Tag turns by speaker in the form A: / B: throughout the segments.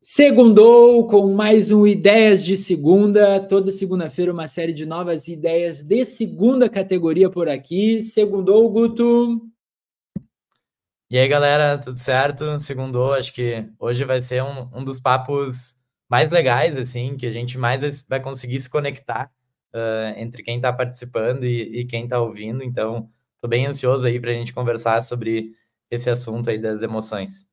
A: Segundou com mais um Ideias de Segunda. Toda segunda-feira uma série de novas ideias de segunda categoria por aqui. Segundou, Guto.
B: E aí, galera, tudo certo? Segundou, acho que hoje vai ser um dos papos mais legais, assim, que a gente mais vai conseguir se conectar entre quem está participando e quem está ouvindo. Então, tô bem ansioso aí para a gente conversar sobre esse assunto aí das emoções.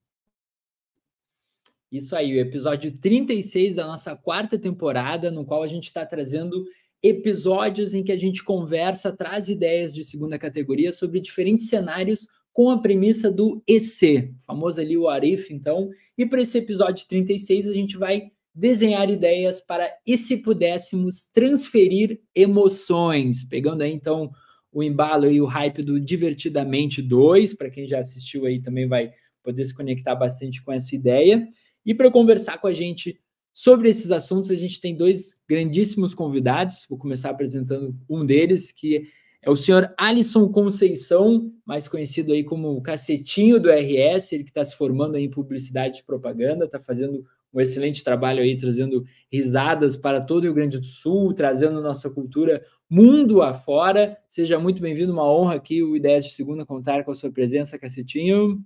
A: Isso aí, o episódio 36 da nossa quarta temporada, no qual a gente está trazendo episódios em que a gente conversa, traz ideias de segunda categoria sobre diferentes cenários com a premissa do EC, famoso ali o What If, então. E para esse episódio 36 a gente vai desenhar ideias para e se pudéssemos transferir emoções, pegando aí então o embalo e o hype do Divertidamente 2, para quem já assistiu aí também vai poder se conectar bastante com essa ideia. E para conversar com a gente sobre esses assuntos, a gente tem dois grandíssimos convidados. Vou começar apresentando um deles, que é o senhor Alisson Conceição, mais conhecido aí como o Cacetinho do RS, ele que está se formando aí em publicidade e propaganda, está fazendo um excelente trabalho aí, trazendo risadas para todo o Rio Grande do Sul, trazendo nossa cultura mundo afora. Seja muito bem-vindo, uma honra aqui o Ideias de Segunda contar com a sua presença, Cacetinho.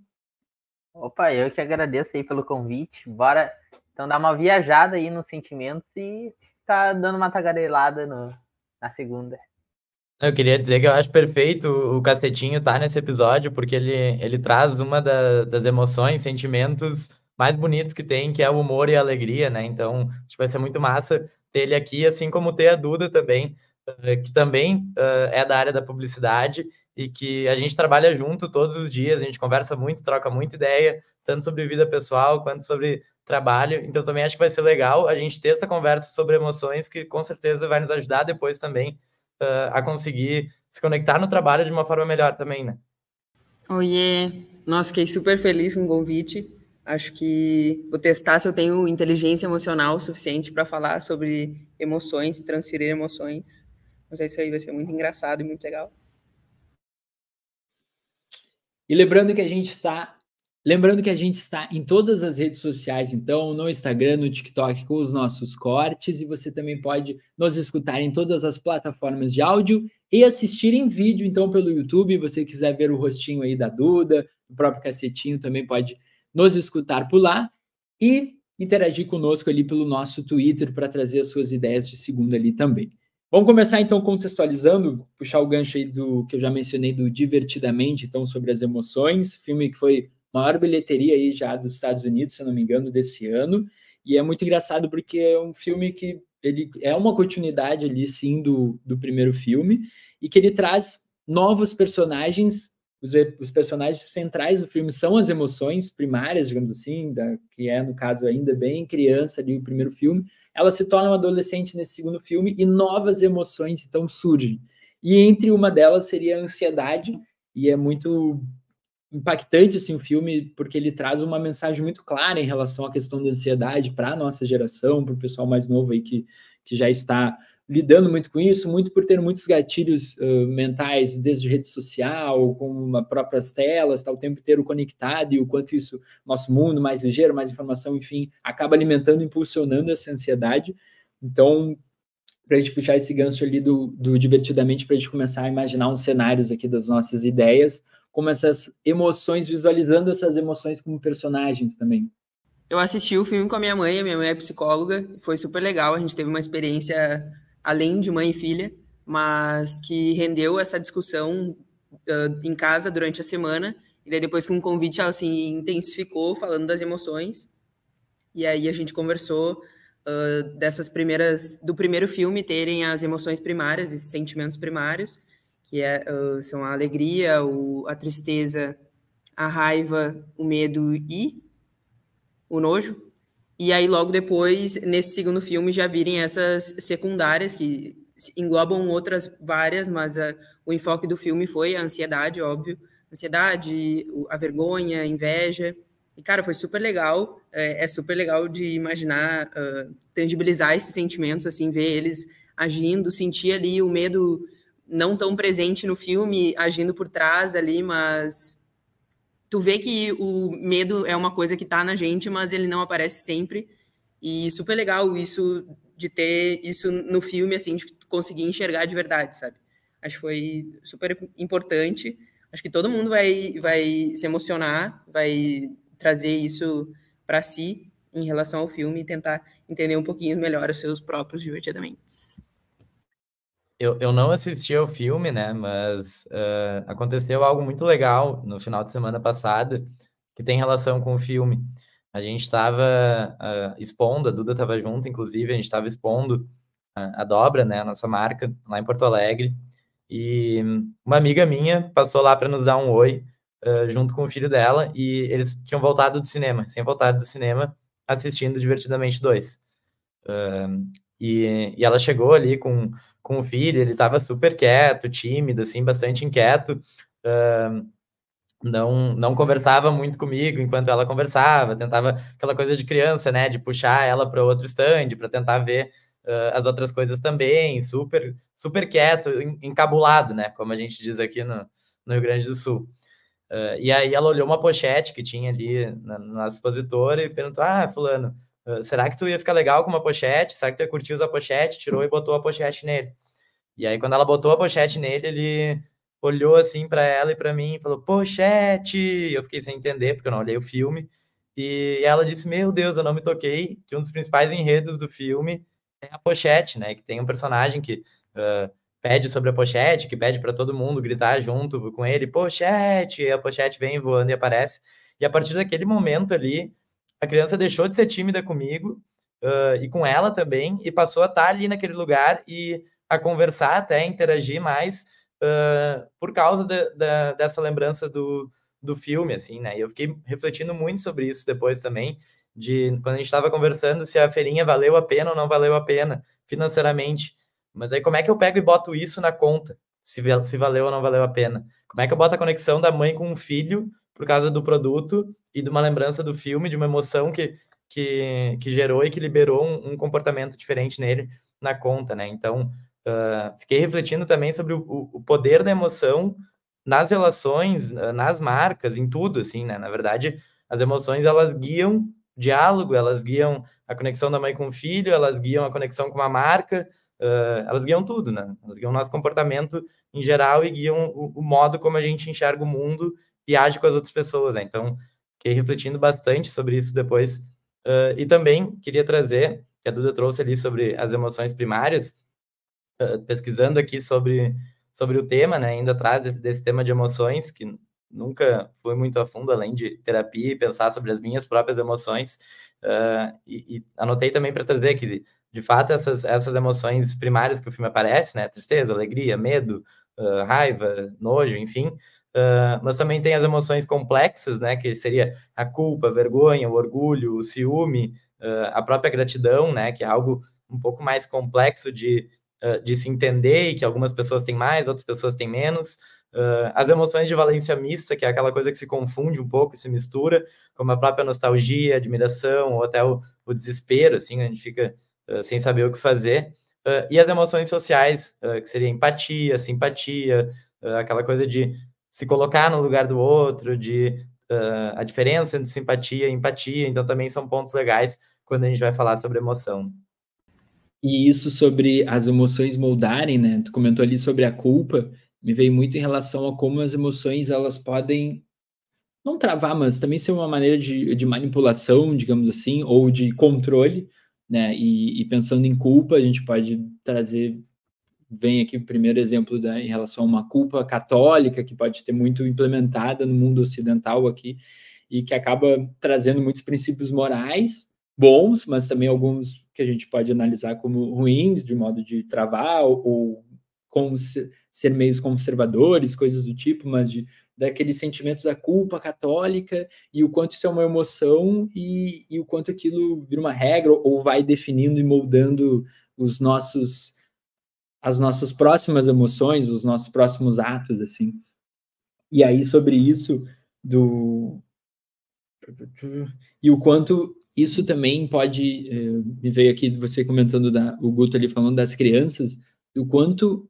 C: Opa, eu te agradeço aí pelo convite. Bora então dar uma viajada aí nos sentimentos e ficar dando uma tagarelada na segunda.
B: Eu queria dizer que eu acho perfeito o Cacetinho tá nesse episódio, porque ele traz uma das emoções, sentimentos mais bonitos que tem, que é o humor e a alegria, né? Então, acho que vai ser muito massa ter ele aqui, assim como ter a Duda também, que também é da área da publicidade e que a gente trabalha junto todos os dias, a gente conversa muito, troca muita ideia, tanto sobre vida pessoal quanto sobre trabalho. Então, também acho que vai ser legal a gente ter essa conversa sobre emoções, que com certeza vai nos ajudar depois também a conseguir se conectar no trabalho de uma forma melhor também, né?
D: Oiê! Nossa, fiquei super feliz com o convite. Acho que vou testar se eu tenho inteligência emocional suficiente para falar sobre emoções e transferir emoções. Mas isso aí vai ser muito engraçado e muito legal.
A: E lembrando que a gente está em todas as redes sociais, então, no Instagram, no TikTok, com os nossos cortes, e você também pode nos escutar em todas as plataformas de áudio e assistir em vídeo, então, pelo YouTube. Se você quiser ver o rostinho aí da Duda, o próprio Cacetinho, também pode nos escutar por lá e interagir conosco ali pelo nosso Twitter para trazer as suas ideias de segunda ali também. Vamos começar, então, contextualizando, puxar o gancho aí do que eu já mencionei do Divertidamente, então, sobre as emoções, filme que foi maior bilheteria aí já dos Estados Unidos, se eu não me engano, desse ano, e é muito engraçado porque é um filme que ele é uma continuidade ali, sim, do primeiro filme, e que ele traz novos personagens. Os personagens centrais do filme são as emoções primárias, digamos assim, que é, no caso, ainda bem criança ali, o primeiro filme. Ela se torna uma adolescente nesse segundo filme e novas emoções então surgem. E entre uma delas seria a ansiedade, e é muito impactante assim o filme porque ele traz uma mensagem muito clara em relação à questão da ansiedade para a nossa geração, para o pessoal mais novo aí que já está lidando muito com isso, muito por ter muitos gatilhos mentais desde rede social, com as próprias telas, tá o tempo inteiro conectado, e o quanto isso, nosso mundo mais ligeiro, mais informação, enfim, acaba alimentando, impulsionando essa ansiedade. Então, para a gente puxar esse gancho ali do Divertidamente, para a gente começar a imaginar uns cenários aqui das nossas ideias, como essas emoções, visualizando essas emoções como personagens também.
D: Eu assisti o filme com a minha mãe é psicóloga, foi super legal, a gente teve uma experiência além de mãe e filha, mas que rendeu essa discussão em casa durante a semana, e daí depois com um convite ela se intensificou falando das emoções, e aí a gente conversou do primeiro filme terem as emoções primárias, esses sentimentos primários, que são a alegria, a tristeza, a raiva, o medo e o nojo. E aí, logo depois, nesse segundo filme, já virem essas secundárias, que englobam outras várias, mas o enfoque do filme foi a ansiedade, óbvio. Ansiedade, a vergonha, a inveja. E, cara, foi super legal. É super legal de imaginar, tangibilizar esses sentimentos, assim, ver eles agindo, sentir ali o medo não tão presente no filme, agindo por trás ali, mas tu vê que o medo é uma coisa que tá na gente, mas ele não aparece sempre. E super legal isso, de ter isso no filme, assim, de conseguir enxergar de verdade, sabe? Acho que foi super importante. Acho que todo mundo vai se emocionar, vai trazer isso para si em relação ao filme e tentar entender um pouquinho melhor os seus próprios Divertidamente.
B: Eu não assisti ao filme, né? Mas aconteceu algo muito legal no final de semana passada, que tem relação com o filme. A gente estava expondo, a Duda estava junto, inclusive, a gente estava expondo a Dobra, né? A nossa marca, lá em Porto Alegre. E uma amiga minha passou lá para nos dar um oi, junto com o filho dela, e eles tinham voltado do cinema, assistindo Divertidamente 2. E ela chegou ali com o filho, ele estava super quieto, tímido, assim, bastante inquieto, não conversava muito comigo enquanto ela conversava, tentava aquela coisa de criança, né, de puxar ela para outro stand, para tentar ver as outras coisas também, super, super quieto, encabulado, né, como a gente diz aqui no Rio Grande do Sul. E aí ela olhou uma pochete que tinha ali na expositora e perguntou, fulano, será que tu ia ficar legal com uma pochete? Será que tu ia curtir usar a pochete? Tirou e botou a pochete nele. E aí, quando ela botou a pochete nele, ele olhou assim para ela e para mim e falou, pochete! Eu fiquei sem entender, porque eu não olhei o filme. E ela disse, meu Deus, eu não me toquei, que um dos principais enredos do filme é a pochete, né? Que tem um personagem que pede sobre a pochete, que pede para todo mundo gritar junto com ele, pochete! E a pochete vem voando e aparece. E a partir daquele momento ali, a criança deixou de ser tímida comigo e com ela também, e passou a estar ali naquele lugar e a conversar até, interagir mais por causa dessa lembrança do filme, assim, né? E eu fiquei refletindo muito sobre isso depois também, de quando a gente estava conversando se a feirinha valeu a pena ou não valeu a pena financeiramente. Mas aí como é que eu pego e boto isso na conta? Se valeu ou não valeu a pena? Como é que eu boto a conexão da mãe com o filho por causa do produto e de uma lembrança do filme, de uma emoção que gerou e que liberou um comportamento diferente nele na conta, né? Então, fiquei refletindo também sobre o poder da emoção nas relações, nas marcas, em tudo, assim, né? Na verdade, as emoções, elas guiam o diálogo, elas guiam a conexão da mãe com o filho, elas guiam a conexão com a marca, elas guiam tudo, né? Elas guiam o nosso comportamento em geral e guiam o modo como a gente enxerga o mundo e age com as outras pessoas, né? Então, fiquei refletindo bastante sobre isso depois. E também queria trazer, que a Duda trouxe ali sobre as emoções primárias, pesquisando aqui sobre o tema, né, ainda atrás desse tema de emoções, que nunca fui muito a fundo, além de terapia e pensar sobre as minhas próprias emoções, e anotei também para trazer que, de fato, essas emoções primárias que o filme aparece, né, tristeza, alegria, medo, raiva, nojo, enfim, mas também tem as emoções complexas, né, que seria a culpa, a vergonha, o orgulho, o ciúme, a própria gratidão, né, que é algo um pouco mais complexo de se entender, e que algumas pessoas têm mais, outras pessoas têm menos. As emoções de valência mista, que é aquela coisa que se confunde um pouco, se mistura, como a própria nostalgia, admiração, ou até o desespero, assim, a gente fica sem saber o que fazer. E as emoções sociais, que seria empatia, simpatia, aquela coisa de se colocar no lugar do outro, de a diferença entre simpatia e empatia. Então também são pontos legais quando a gente vai falar sobre emoção.
A: E isso sobre as emoções moldarem, né? Tu comentou ali sobre a culpa, me veio muito em relação a como as emoções, elas podem não travar, mas também ser uma maneira de manipulação, digamos assim, ou de controle, né? E pensando em culpa, a gente pode trazer, vem aqui o primeiro exemplo em relação a uma culpa católica, que pode ter muito implementada no mundo ocidental aqui, e que acaba trazendo muitos princípios morais bons, mas também alguns que a gente pode analisar como ruins, de modo de travar, ou como ser meios conservadores, coisas do tipo, mas daquele sentimento da culpa católica, e o quanto isso é uma emoção, e o quanto aquilo vira uma regra, ou vai definindo e moldando as nossas próximas emoções, os nossos próximos atos, assim. E aí, sobre isso, e o quanto isso também pode, me veio aqui você comentando, o Guto ali falando das crianças, o quanto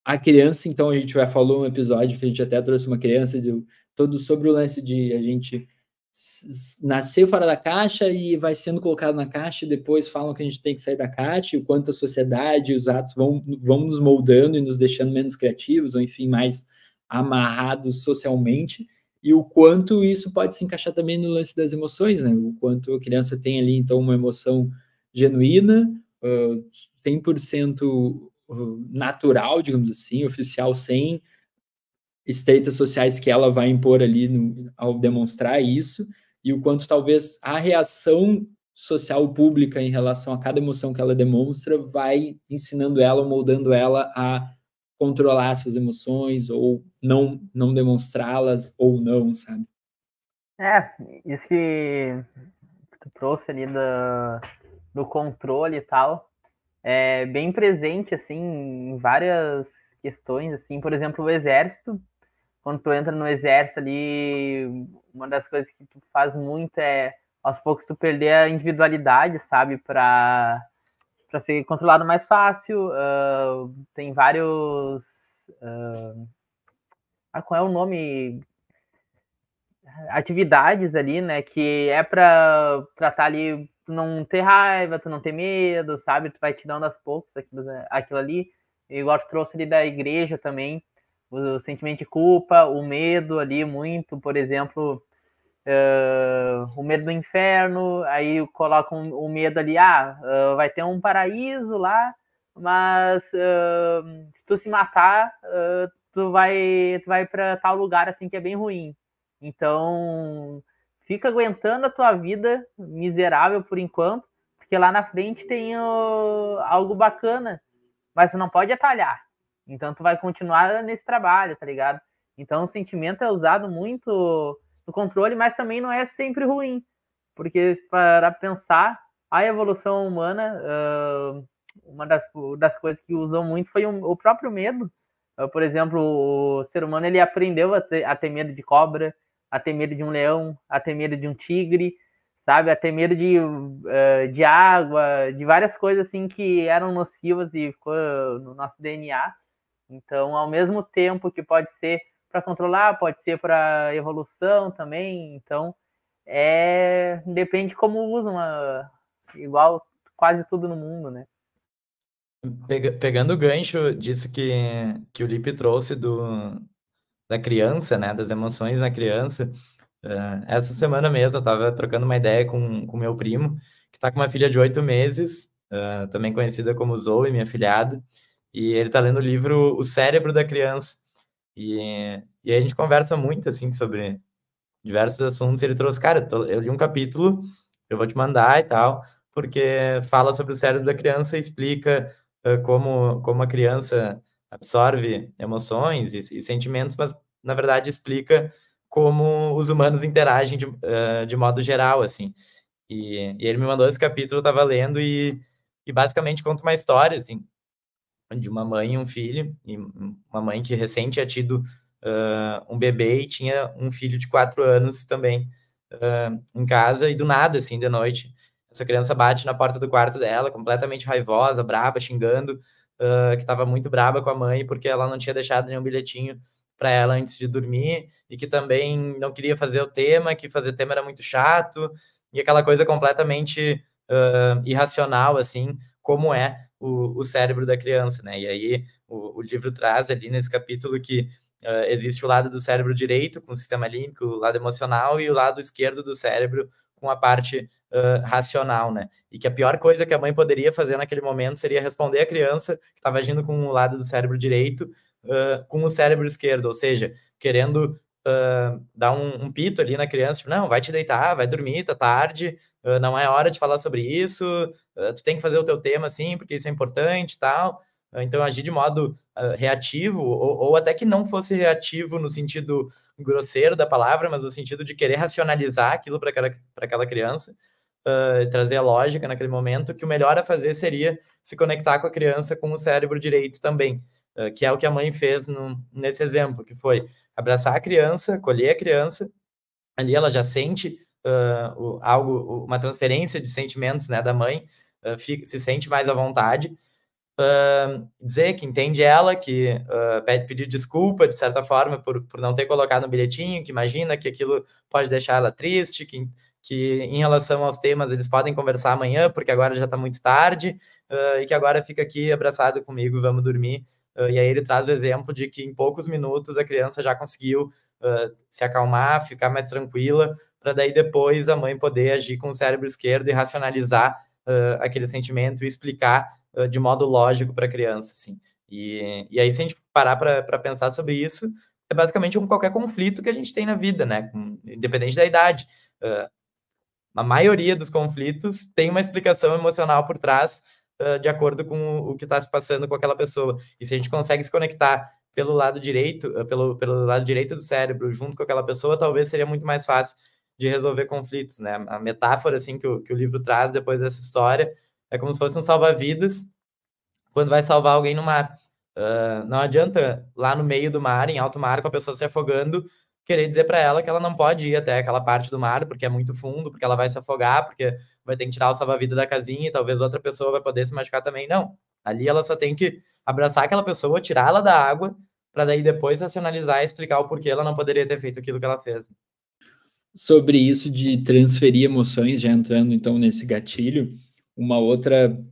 A: a criança, então a gente falou um episódio que a gente até trouxe uma criança todo sobre o lance de a gente nascer fora da caixa e vai sendo colocado na caixa e depois falam que a gente tem que sair da caixa, e o quanto a sociedade e os atos vão nos moldando e nos deixando menos criativos, ou enfim, mais amarrados socialmente, e o quanto isso pode se encaixar também no lance das emoções, né? O quanto a criança tem ali, então, uma emoção genuína, 100% natural, digamos assim, oficial, sem estreitas sociais que ela vai impor ali ao demonstrar isso, e o quanto talvez a reação social pública em relação a cada emoção que ela demonstra vai ensinando ela, moldando ela a controlar essas emoções ou não demonstrá-las ou não, sabe?
C: Isso que tu trouxe ali do controle e tal, é bem presente, assim, em várias questões, assim, por exemplo, o exército. Quando tu entra no exército ali, uma das coisas que tu faz muito é, aos poucos, tu perder a individualidade, sabe, para ser controlado mais fácil. Tem vários... qual é o nome? Atividades ali, né, que é para tratar ali, tu não ter raiva, tu não ter medo, sabe, tu vai tirando aos poucos aquilo ali, igual tu trouxe ali da igreja também, o sentimento de culpa, o medo ali muito, por exemplo, o medo do inferno, aí colocam o medo ali, vai ter um paraíso lá, mas se tu se matar, tu vai para tal lugar assim que é bem ruim. Então, fica aguentando a tua vida miserável por enquanto, porque lá na frente tem algo bacana, mas tu não pode atalhar. Então, tu vai continuar nesse trabalho, tá ligado? Então, o sentimento é usado muito no controle, mas também não é sempre ruim, porque para pensar, a evolução humana, uma das coisas que usou muito foi o próprio medo. Por exemplo, o ser humano ele aprendeu a ter medo de cobra, a ter medo de um leão, a ter medo de um tigre, sabe? A ter medo de água, de várias coisas assim que eram nocivas e ficou no nosso DNA. Então, ao mesmo tempo que pode ser para controlar, pode ser para evolução também. Então, depende como usam, igual quase tudo no mundo, né?
B: Pegando o gancho disso que o Lipe trouxe da criança, né, das emoções na criança, essa semana mesmo eu estava trocando uma ideia com meu primo, que está com uma filha de 8 meses, também conhecida como Zoe, minha filhada, e ele está lendo o livro O Cérebro da Criança, e aí a gente conversa muito, assim, sobre diversos assuntos, e ele trouxe, cara, eu li um capítulo, eu vou te mandar e tal, porque fala sobre o cérebro da criança e explica como a criança absorve emoções e sentimentos, mas, na verdade, explica como os humanos interagem de modo geral, assim. E ele me mandou esse capítulo, eu estava lendo, e basicamente conta uma história, assim, de uma mãe e um filho, e uma mãe que recém tinha tido um bebê e tinha um filho de 4 anos também em casa, e do nada, assim, de noite, essa criança bate na porta do quarto dela, completamente raivosa, braba, xingando, que estava muito braba com a mãe, porque ela não tinha deixado nenhum bilhetinho para ela antes de dormir, e que também não queria fazer o tema, que fazer tema era muito chato, e aquela coisa completamente irracional, assim, como é o cérebro da criança, né? E aí o livro traz ali nesse capítulo que existe o lado do cérebro direito, com o sistema límbico, o lado emocional, e o lado esquerdo do cérebro, com a parte racional, né? E que a pior coisa que a mãe poderia fazer naquele momento seria responder a criança que estava agindo com o lado do cérebro direito com o cérebro esquerdo, ou seja, querendo dar um pito ali na criança, tipo, não, vai te deitar, vai dormir, tá tarde, não é hora de falar sobre isso, tu tem que fazer o teu tema, assim, porque isso é importante e tal. Então, agir de modo reativo, ou até que não fosse reativo no sentido grosseiro da palavra, mas no sentido de querer racionalizar aquilo para aquela criança, trazer a lógica naquele momento, que o melhor a fazer seria se conectar com a criança com o cérebro direito também, que é o que a mãe fez nesse exemplo, que foi abraçar a criança, acolher a criança, ali ela já sente uma transferência de sentimentos, né, da mãe, se sente mais à vontade, dizer que entende ela, que pedir desculpa, de certa forma, por não ter colocado no bilhetinho, que imagina que aquilo pode deixar ela triste, que em relação aos temas eles podem conversar amanhã, porque agora já está muito tarde, e que agora fica aqui abraçado comigo, vamos dormir. E aí ele traz o exemplo de que em poucos minutos a criança já conseguiu se acalmar, ficar mais tranquila, para daí depois a mãe poder agir com o cérebro esquerdo e racionalizar aquele sentimento e explicar de modo lógico para a criança, assim. E aí, se a gente parar para pensar sobre isso, é basicamente qualquer conflito que a gente tem na vida, né? Independente da idade. A maioria dos conflitos tem uma explicação emocional por trás, de acordo com o que está se passando com aquela pessoa. E se a gente consegue se conectar pelo lado direito, pelo lado direito do cérebro, junto com aquela pessoa, talvez seria muito mais fácil de resolver conflitos, né? A metáfora, assim, que o livro traz depois dessa história é como se fosse um salva-vidas quando vai salvar alguém no mar. Não adianta lá no meio do mar, em alto mar, com a pessoa se afogando, querer dizer para ela que ela não pode ir até aquela parte do mar, porque é muito fundo, porque ela vai se afogar, porque vai ter que tirar o salva-vida da casinha e talvez outra pessoa vai poder se machucar também. Não. Ali ela só tem que abraçar aquela pessoa, tirá-la da água, para daí depois racionalizar e explicar o porquê ela não poderia ter feito aquilo que ela fez.
A: Sobre isso de transferir emoções, já entrando então nesse gatilho, uma outra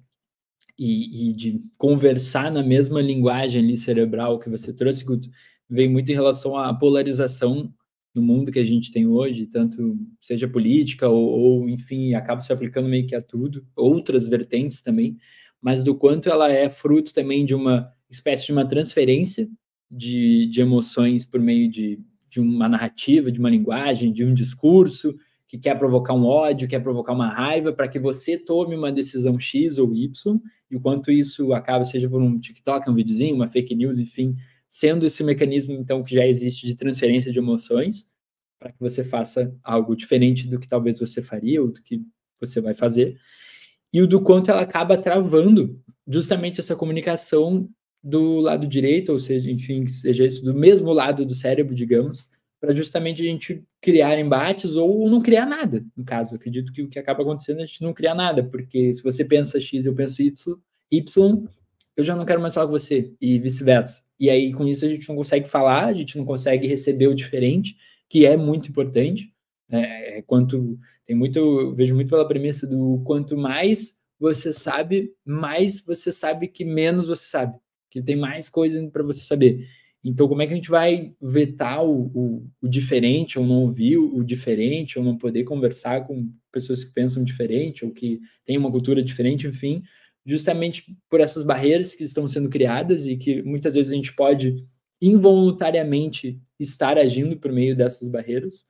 A: e de conversar na mesma linguagem ali cerebral que você trouxe, Guto, vem muito em relação à polarização no mundo que a gente tem hoje, tanto seja política ou enfim, acaba se aplicando meio que a tudo, outras vertentes também, mas do quanto ela é fruto também de uma espécie de uma transferência de emoções por meio de uma narrativa, de uma linguagem, de um discurso que quer provocar um ódio, quer provocar uma raiva, para que você tome uma decisão X ou Y, e o quanto isso acaba, seja por um TikTok, um videozinho, uma fake news, enfim, sendo esse mecanismo, então, que já existe de transferência de emoções, para que você faça algo diferente do que talvez você faria, ou do que você vai fazer, e o do quanto ela acaba travando justamente essa comunicação do lado direito, ou seja, enfim, seja isso do mesmo lado do cérebro, digamos, para justamente a gente criar embates ou não criar nada, no caso. Eu acredito que o que acaba acontecendo é a gente não criar nada, porque se você pensa X e eu penso Y, eu já não quero mais falar com você, e vice-versa. E aí, com isso, a gente não consegue falar, a gente não consegue receber o diferente, que é muito importante. Eu vejo muito pela premissa do quanto mais você sabe que menos você sabe, que tem mais coisa para você saber. Então, como é que a gente vai vetar o diferente, ou não ouvir o diferente, ou não poder conversar com pessoas que pensam diferente, ou que têm uma cultura diferente, enfim, justamente por essas barreiras que estão sendo criadas e que muitas vezes a gente pode involuntariamente estar agindo por meio dessas barreiras.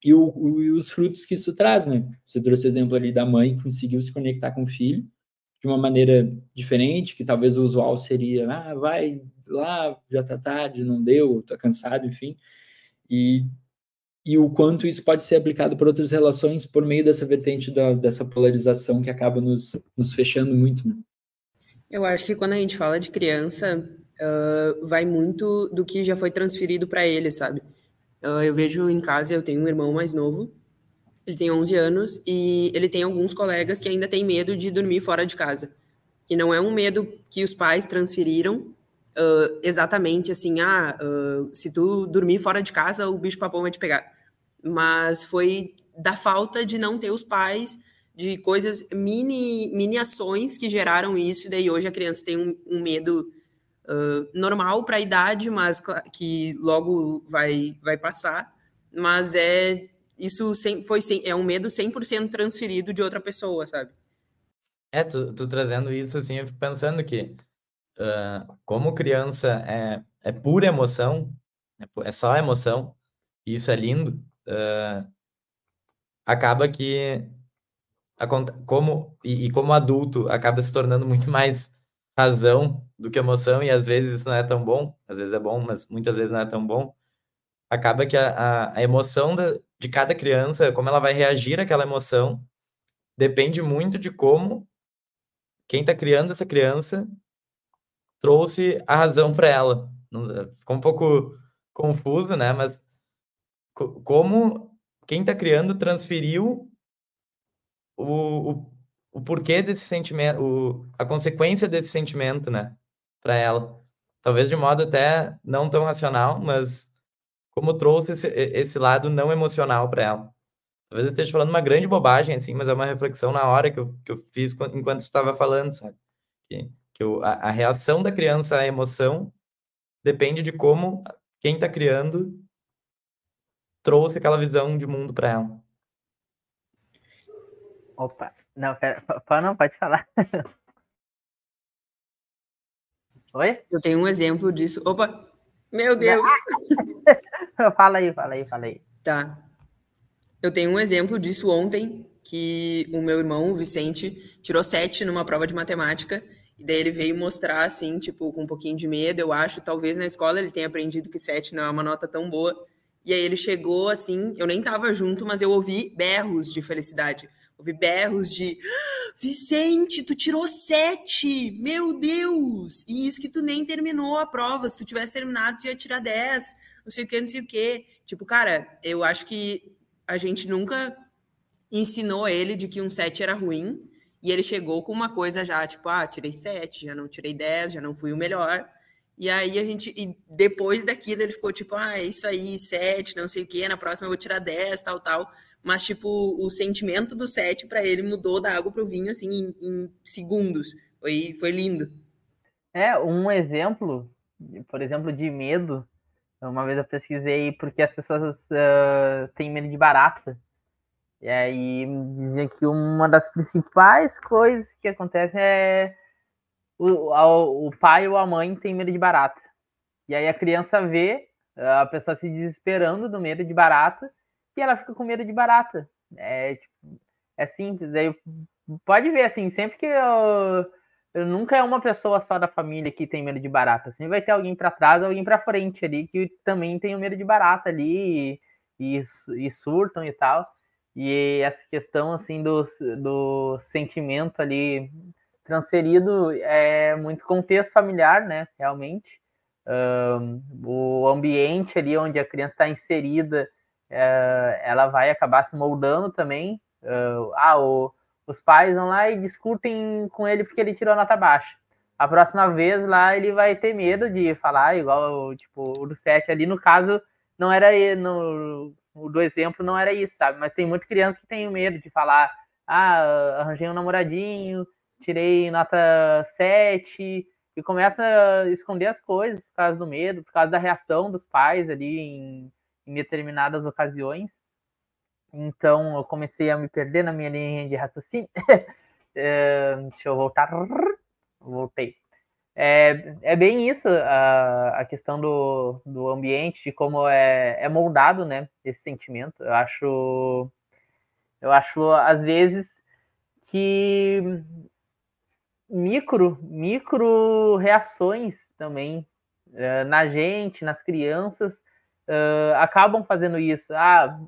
A: E os frutos que isso traz, né? Você trouxe o exemplo ali da mãe que conseguiu se conectar com o filho de uma maneira diferente, que talvez o usual seria, vai lá, já tá tarde, não deu, tá cansado, enfim. E o quanto isso pode ser aplicado para outras relações por meio dessa vertente dessa polarização que acaba nos fechando muito, né?
D: Eu acho que quando a gente fala de criança, vai muito do que já foi transferido para ele, sabe? Eu vejo em casa, eu tenho um irmão mais novo, ele tem 11 anos e ele tem alguns colegas que ainda têm medo de dormir fora de casa. E não é um medo que os pais transferiram exatamente assim, se tu dormir fora de casa, o bicho-papão vai te pegar. Mas foi da falta de não ter os pais, de coisas, mini ações que geraram isso, e daí hoje a criança tem um medo normal para a idade, mas que logo vai passar, mas isso é um medo 100% transferido de outra pessoa, sabe?
B: Tu trazendo isso, assim, eu fico pensando que como criança é pura emoção, é só emoção, e isso é lindo, acaba que como adulto acaba se tornando muito mais razão do que emoção, e às vezes isso não é tão bom, às vezes é bom, mas muitas vezes não é tão bom. Acaba que a emoção de cada criança, como ela vai reagir àquela emoção, depende muito de como quem está criando essa criança trouxe a razão para ela. Ficou um pouco confuso, né? Mas como quem está criando transferiu o porquê desse sentimento, a consequência desse sentimento, né, para ela. Talvez de modo até não tão racional, mas como trouxe esse lado não emocional para ela. Talvez eu esteja falando uma grande bobagem, assim, mas é uma reflexão na hora que eu fiz enquanto estava falando, sabe? A reação da criança à emoção depende de como quem está criando trouxe aquela visão de mundo para ela.
C: Opa, não, não, pode falar. Oi?
D: Eu tenho um exemplo disso. Opa, meu Deus!
C: Fala aí.
D: Tá. Eu tenho um exemplo disso ontem, que o meu irmão, o Vicente, tirou 7 numa prova de matemática, e daí ele veio mostrar, assim, tipo, com um pouquinho de medo, eu acho. Talvez na escola ele tenha aprendido que 7 não é uma nota tão boa. E aí ele chegou, assim, eu nem tava junto, mas eu ouvi berros de felicidade. Ouvi berros de... Vicente, tu tirou 7! Meu Deus! E isso que tu nem terminou a prova. Se tu tivesse terminado, tu ia tirar 10. Não sei o que. Tipo, cara, eu acho que a gente nunca ensinou ele de que um 7 era ruim. E ele chegou com uma coisa já, tipo, tirei 7, já não tirei 10, já não fui o melhor. E aí e depois daquilo ele ficou tipo, é isso aí, 7, não sei o que, na próxima eu vou tirar 10, tal. Mas, tipo, o sentimento do 7 para ele mudou da água pro vinho, assim, em segundos. Foi lindo.
C: Um exemplo, por exemplo, de medo. Uma vez eu pesquisei porque as pessoas têm medo de barata. E aí dizem que uma das principais coisas que acontece é o pai ou a mãe tem medo de barata. E aí a criança vê a pessoa se desesperando do medo de barata e ela fica com medo de barata. É simples. Aí pode ver, assim, sempre que eu nunca é uma pessoa só da família que tem medo de barata. Sempre vai ter alguém para trás, alguém para frente ali que também tem o medo de barata ali e surtam e tal. E essa questão, assim, do sentimento ali transferido é muito contexto familiar, né, realmente. O ambiente ali onde a criança está inserida, ela vai acabar se moldando também. Os pais vão lá e discutem com ele porque ele tirou a nota baixa. A próxima vez lá ele vai ter medo de falar igual, tipo, o do 7 ali, no caso, não era o do exemplo não era isso, sabe? Mas tem muita criança que tem medo de falar, arranjei um namoradinho, tirei nota 7, e começa a esconder as coisas por causa do medo, por causa da reação dos pais ali em determinadas ocasiões. Então, eu comecei a me perder na minha linha de raciocínio. Deixa eu voltar. Voltei. É bem isso, a questão do ambiente, de como é moldado, né, esse sentimento. Eu acho às vezes, que micro reações também na gente, nas crianças, acabam fazendo isso.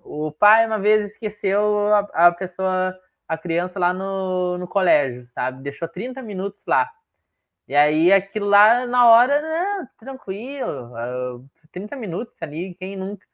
C: O pai uma vez esqueceu a criança lá no colégio, sabe? Deixou 30 minutos lá. E aí aquilo lá na hora, né, tranquilo, 30 minutos ali, quem nunca.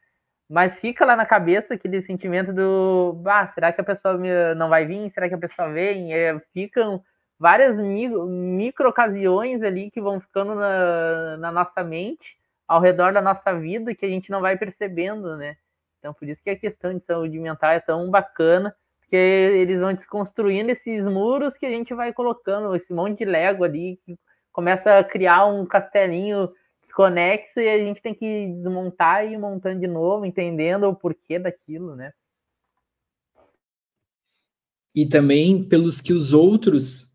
C: Mas fica lá na cabeça aquele sentimento do, será que a pessoa não vai vir? Será que a pessoa vem? Ficam várias micro ocasiões ali que vão ficando na nossa mente, ao redor da nossa vida, que a gente não vai percebendo, né? Então, por isso que a questão de saúde mental é tão bacana, porque eles vão desconstruindo esses muros que a gente vai colocando, esse monte de Lego ali, que começa a criar um castelinho desconexo e a gente tem que desmontar e ir montando de novo, entendendo o porquê daquilo, né?
A: E também pelos que os outros,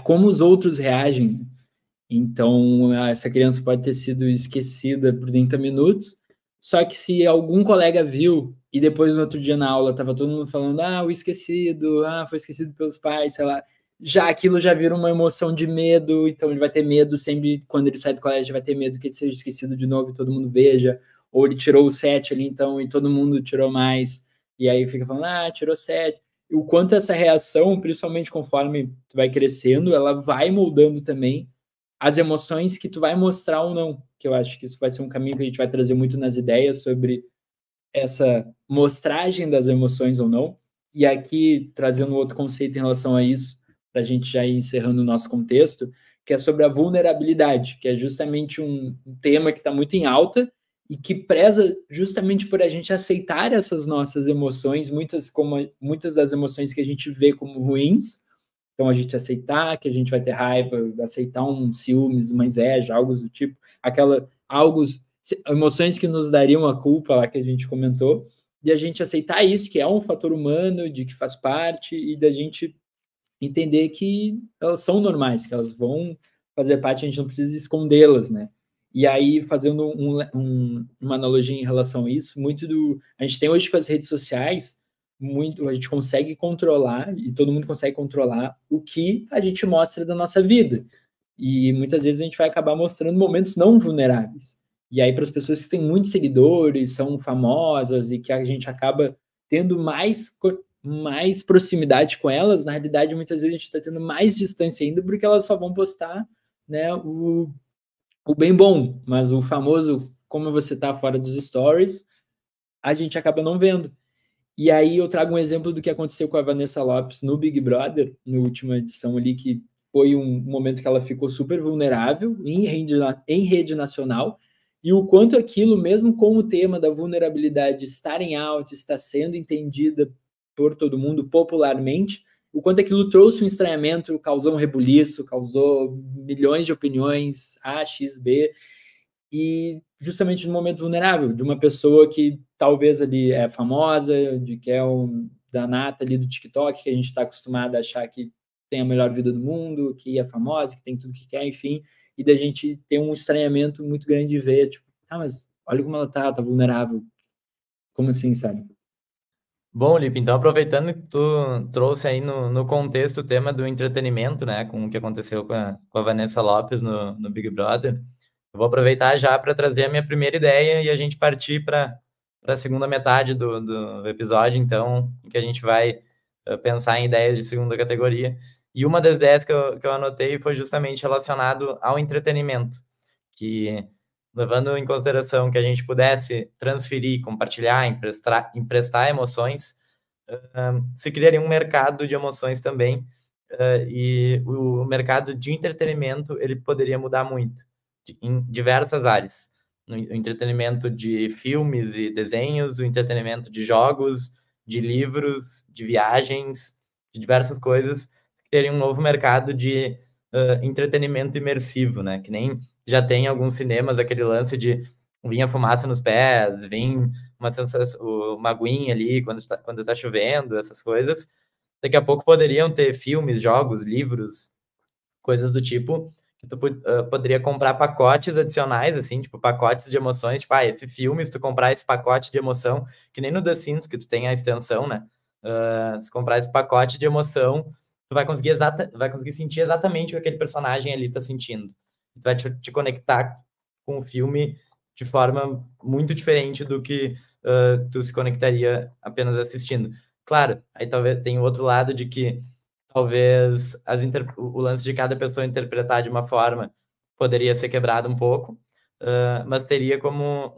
A: como os outros reagem. Então, essa criança pode ter sido esquecida por 30 minutos, só que se algum colega viu e depois no outro dia na aula estava todo mundo falando, o esquecido, foi esquecido pelos pais, sei lá, já aquilo já vira uma emoção de medo, então ele vai ter medo sempre, quando ele sai do colégio, vai ter medo que ele seja esquecido de novo e todo mundo veja, ou ele tirou o 7 ali, então, e todo mundo tirou mais, e aí fica falando, tirou 7. E o quanto essa reação, principalmente conforme tu vai crescendo, ela vai moldando também as emoções que tu vai mostrar ou não, que eu acho que isso vai ser um caminho que a gente vai trazer muito nas ideias sobre essa mostragem das emoções ou não, E aqui, trazendo outro conceito em relação a isso, para a gente já ir encerrando o nosso contexto, que é sobre a vulnerabilidade, que é justamente um tema que está muito em alta e que preza justamente por a gente aceitar essas nossas emoções, muitas das emoções que a gente vê como ruins. Então, a gente aceitar que a gente vai ter raiva, aceitar um ciúmes, uma inveja, algo do tipo, emoções que nos dariam a culpa lá que a gente comentou, de a gente aceitar isso, que é um fator humano, de que faz parte, e da gente entender que elas são normais, que elas vão fazer parte, a gente não precisa escondê-las, né? E aí, fazendo uma analogia em relação a isso, a gente tem hoje com as redes sociais, a gente consegue controlar, e todo mundo consegue controlar, o que a gente mostra da nossa vida. E muitas vezes a gente vai acabar mostrando momentos não vulneráveis. E aí, para as pessoas que têm muitos seguidores, são famosas, e que a gente acaba tendo mais proximidade com elas, na realidade, muitas vezes a gente está tendo mais distância ainda, porque elas só vão postar, né, o bem bom, mas o famoso como você está fora dos stories, a gente acaba não vendo. E aí eu trago um exemplo do que aconteceu com a Vanessa Lopes no Big Brother, na última edição ali, que foi um momento que ela ficou super vulnerável em rede nacional, e o quanto aquilo, mesmo com o tema da vulnerabilidade estar em alta, está sendo entendida por todo mundo popularmente, o quanto aquilo trouxe um estranhamento, causou um rebuliço, causou milhões de opiniões, A, X, B, e justamente no momento vulnerável, de uma pessoa que talvez ali é famosa, de que é da nata ali do TikTok, que a gente está acostumado a achar que tem a melhor vida do mundo, que é famosa, que tem tudo que quer, enfim, e da gente ter um estranhamento muito grande de ver, tipo, mas olha como ela tá vulnerável. Como assim, sabe?
B: Bom, Lipe, então aproveitando que tu trouxe aí no contexto o tema do entretenimento, né, com o que aconteceu com a Vanessa Lopes no Big Brother, eu vou aproveitar já para trazer a minha primeira ideia e a gente partir para a segunda metade do episódio, então, em que a gente vai pensar em ideias de segunda categoria. E uma das ideias que eu anotei foi justamente relacionado ao entretenimento, que, levando em consideração que a gente pudesse transferir, compartilhar, emprestar emoções, se criaria um mercado de emoções também, e o mercado de entretenimento ele poderia mudar muito, em diversas áreas. O entretenimento de filmes e desenhos, o entretenimento de jogos, de livros, de viagens, de diversas coisas, criaria um novo mercado de entretenimento imersivo, né? Que nem já tem em alguns cinemas aquele lance de vir a fumaça nos pés, vir uma sensação, uma aguinha ali quando tá chovendo, essas coisas. Daqui a pouco poderiam ter filmes, jogos, livros, coisas do tipo, que tu poderia comprar pacotes adicionais, assim, tipo, pacotes de emoções, tipo, esse filme, se tu comprar esse pacote de emoção, que nem no The Sims, que tu tem a extensão, né? Se comprar esse pacote de emoção, tu vai conseguir sentir exatamente o que aquele personagem ali tá sentindo. Tu vai te conectar com o filme de forma muito diferente do que tu se conectaria apenas assistindo. Claro, aí talvez tem o outro lado de que talvez o lance de cada pessoa interpretar de uma forma poderia ser quebrado um pouco, mas teria como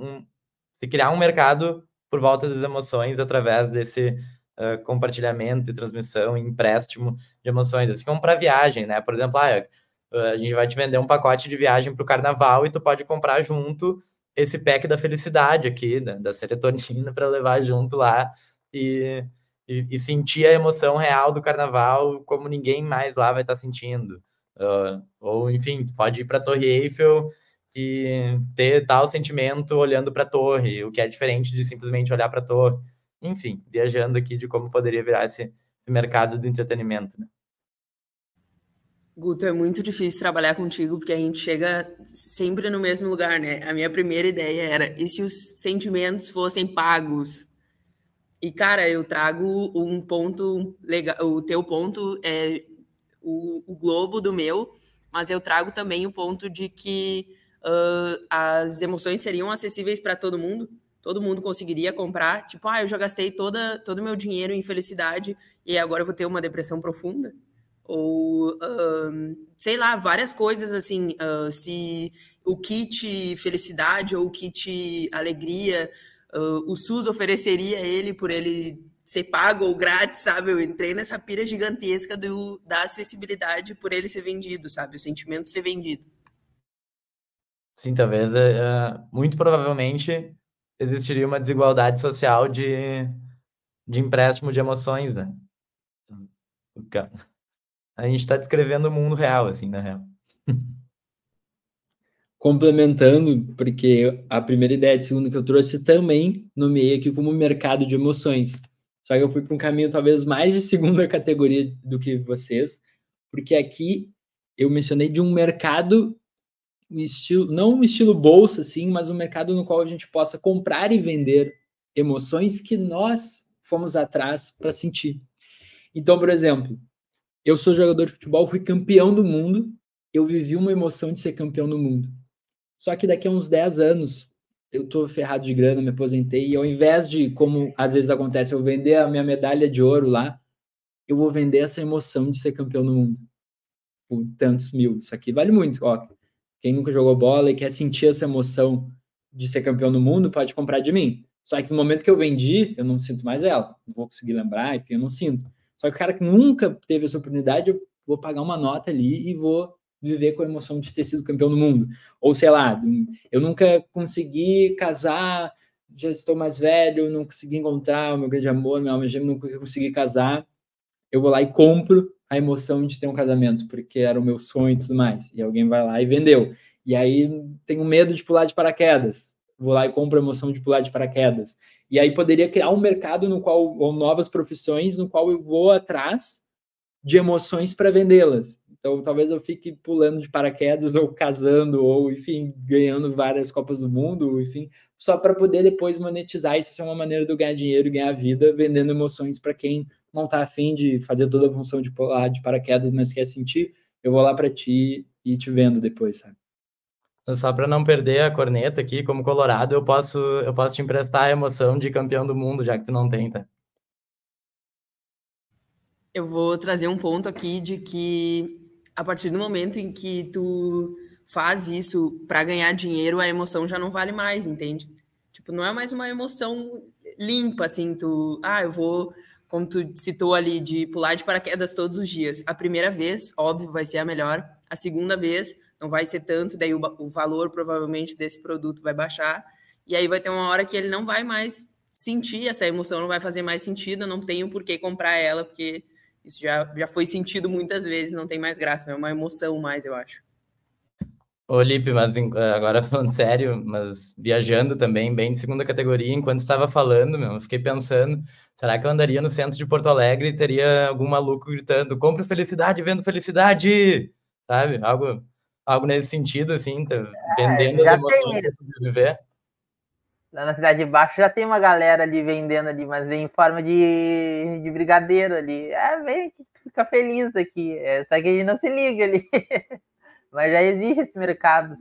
B: se criar um mercado por volta das emoções através desse compartilhamento e transmissão e empréstimo de emoções, assim como para viagem, né? Por exemplo, a gente vai te vender um pacote de viagem para o carnaval e tu pode comprar junto esse pack da felicidade aqui, da serotonina, para levar junto lá e sentir a emoção real do carnaval como ninguém mais lá vai estar sentindo. Ou, enfim, tu pode ir para a Torre Eiffel e ter tal sentimento olhando para a torre, o que é diferente de simplesmente olhar para a torre. Enfim, viajando aqui de como poderia virar esse mercado do entretenimento, né?
D: Guto, é muito difícil trabalhar contigo porque a gente chega sempre no mesmo lugar, né? A minha primeira ideia era, e se os sentimentos fossem pagos? E, cara, eu trago um ponto legal, o teu ponto é o globo do meu, mas eu trago também o ponto de que as emoções seriam acessíveis para todo mundo conseguiria comprar, tipo, eu já gastei todo o meu dinheiro em felicidade e agora eu vou ter uma depressão profunda, ou, sei lá, várias coisas, assim, se o kit felicidade ou o kit alegria, o SUS ofereceria ele por ele ser pago ou grátis, sabe? Eu entrei nessa pira gigantesca da acessibilidade por ele ser vendido, sabe? O sentimento ser vendido.
B: Sim, talvez, muito provavelmente, existiria uma desigualdade social de empréstimo de emoções, né? A gente está descrevendo o mundo real, assim, na real.
A: Complementando, porque a primeira ideia de segundo que eu trouxe também nomeei aqui como mercado de emoções. Só que eu fui para um caminho talvez mais de segunda categoria do que vocês, porque aqui eu mencionei de um mercado, não um estilo bolsa, assim, mas um mercado no qual a gente possa comprar e vender emoções que nós fomos atrás para sentir. Então, por exemplo, eu sou jogador de futebol, fui campeão do mundo, eu vivi uma emoção de ser campeão do mundo. Só que daqui a uns 10 anos, eu tô ferrado de grana, me aposentei, e ao invés de, como às vezes acontece, eu vender a minha medalha de ouro lá, eu vou vender essa emoção de ser campeão do mundo por tantos mil. Isso aqui vale muito. Ó, quem nunca jogou bola e quer sentir essa emoção de ser campeão do mundo, pode comprar de mim. Só que no momento que eu vendi, eu não sinto mais ela. Não vou conseguir lembrar, enfim, eu não sinto. Só que o cara que nunca teve essa oportunidade, eu vou pagar uma nota ali e vou viver com a emoção de ter sido campeão do mundo. Ou sei lá, eu nunca consegui casar, já estou mais velho, não consegui encontrar o meu grande amor, minha alma gêmea, nunca consegui casar. Eu vou lá e compro a emoção de ter um casamento, porque era o meu sonho e tudo mais. E alguém vai lá e vendeu. E aí tenho medo de pular de paraquedas. Vou lá e compro a emoção de pular de paraquedas. E aí poderia criar um mercado no qual, ou novas profissões, no qual eu vou atrás de emoções para vendê-las. Então, talvez eu fique pulando de paraquedas, ou casando, ou, enfim, ganhando várias Copas do Mundo, enfim, só para poder depois monetizar. Isso é uma maneira de eu ganhar dinheiro e ganhar vida vendendo emoções para quem não está afim de fazer toda a função de pular de paraquedas, mas quer sentir. Eu vou lá para ti e te vendo depois, sabe?
B: Só para não perder a corneta aqui, como Colorado, eu posso te emprestar a emoção de campeão do mundo, já que tu não tem, tá?
D: Eu vou trazer um ponto aqui de que a partir do momento em que tu faz isso para ganhar dinheiro, a emoção já não vale mais, entende? Tipo, não é mais uma emoção limpa, assim, eu vou, como tu citou ali, de pular de paraquedas todos os dias. A primeira vez, óbvio, vai ser a melhor. A segunda vez, não vai ser tanto, daí o valor, provavelmente, desse produto vai baixar. E aí vai ter uma hora que ele não vai mais sentir essa emoção, não vai fazer mais sentido, eu não tenho por que comprar ela, porque isso já foi sentido muitas vezes, não tem mais graça, é uma emoção mais, eu acho.
B: Ô, Lipe, mas agora falando sério, mas viajando também, bem de segunda categoria, enquanto estava falando, eu fiquei pensando, será que eu andaria no centro de Porto Alegre e teria algum maluco gritando, compre felicidade, vendo felicidade, sabe? Algo nesse sentido, assim, vendendo as emoções para sobreviver.
C: Lá na Cidade de Baixo já tem uma galera ali vendendo ali, mas vem em forma de brigadeiro ali. Vem, fica feliz aqui. Só que a gente não se liga ali. Mas já existe esse mercado.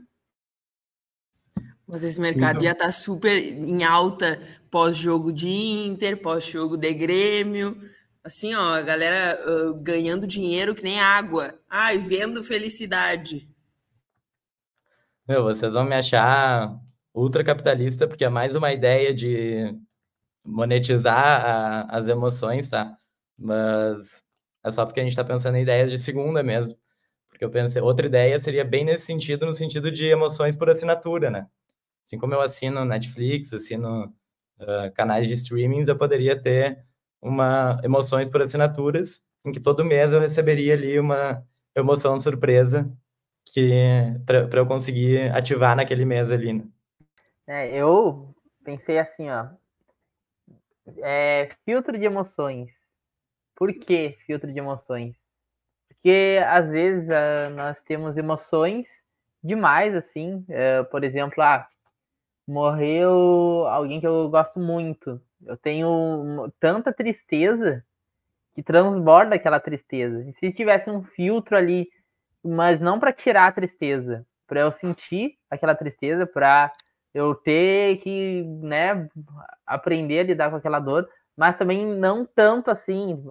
D: Mas esse mercado ia estar super em alta pós-jogo de Inter, pós-jogo de Grêmio. Assim, ó, a galera ganhando dinheiro que nem água. Ai, vendo felicidade.
B: Meu, vocês vão me achar ultracapitalista, porque é mais uma ideia de monetizar as emoções, tá? Mas é só porque a gente está pensando em ideias de segunda mesmo. Porque eu pensei, outra ideia seria bem nesse sentido, no sentido de emoções por assinatura, né? Assim como eu assino Netflix, assino canais de streamings, eu poderia ter emoções por assinaturas, em que todo mês eu receberia ali uma emoção surpresa que para eu conseguir ativar naquele mês ali, né?
C: Eu pensei assim, ó, filtro de emoções. Por que filtro de emoções? Porque às vezes nós temos emoções demais, assim, por exemplo, morreu alguém que eu gosto muito. Eu tenho tanta tristeza que transborda aquela tristeza. E se tivesse um filtro ali, mas não para tirar a tristeza, para eu sentir aquela tristeza, para eu ter que, né, aprender a lidar com aquela dor, mas também não tanto assim,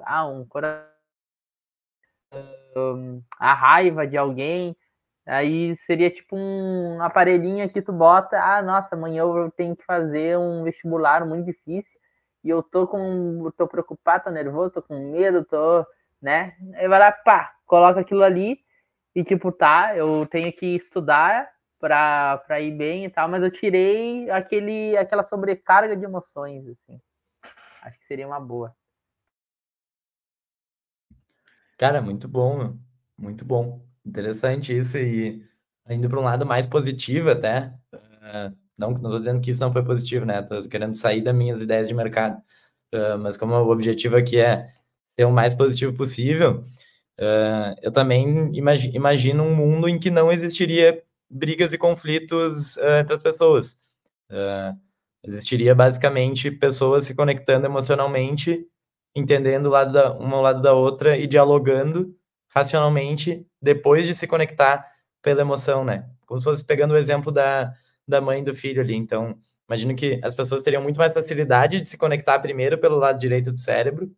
C: a raiva de alguém. Aí seria tipo um aparelhinho que tu bota, nossa, amanhã eu tenho que fazer um vestibular muito difícil, e eu tô preocupado, tô nervoso, tô com medo, né? Aí vai lá, pá, coloca aquilo ali e tipo, tá, eu tenho que estudar pra ir bem e tal, mas eu tirei aquela sobrecarga de emoções, assim. Acho que seria uma boa.
B: Cara, muito bom, meu. Muito bom. Interessante isso e indo para um lado mais positivo até. Não estou dizendo que isso não foi positivo, né? Estou querendo sair das minhas ideias de mercado. Mas como o objetivo aqui é ser o mais positivo possível, eu também imagino um mundo em que não existiria brigas e conflitos entre as pessoas. Existiria basicamente pessoas se conectando emocionalmente, entendendo uma ao lado da outra e dialogando racionalmente depois de se conectar pela emoção, né? Como se fosse pegando o exemplo da mãe e do filho ali. Então, imagino que as pessoas teriam muito mais facilidade de se conectar primeiro pelo lado direito do cérebro,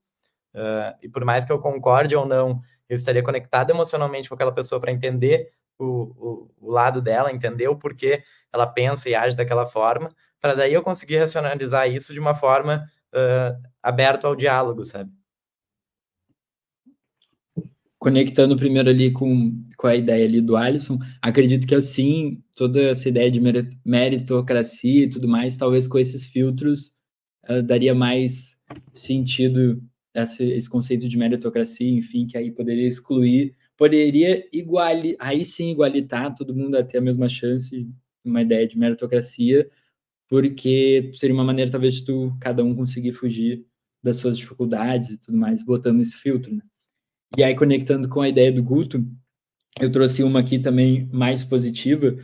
B: e por mais que eu concorde ou não, eu estaria conectado emocionalmente com aquela pessoa para entender o lado dela, entender o porquê ela pensa e age daquela forma, para daí eu conseguir racionalizar isso de uma forma aberta ao diálogo, sabe?
A: Conectando primeiro ali com a ideia ali do Alisson, acredito que assim, toda essa ideia de meritocracia e tudo mais, talvez com esses filtros daria mais sentido esse conceito de meritocracia, enfim, que aí poderia aí sim igualitar todo mundo a ter a mesma chance, uma ideia de meritocracia, porque seria uma maneira talvez de cada um conseguir fugir das suas dificuldades e tudo mais, botando esse filtro, né? E aí, conectando com a ideia do Guto, eu trouxe uma aqui também mais positiva,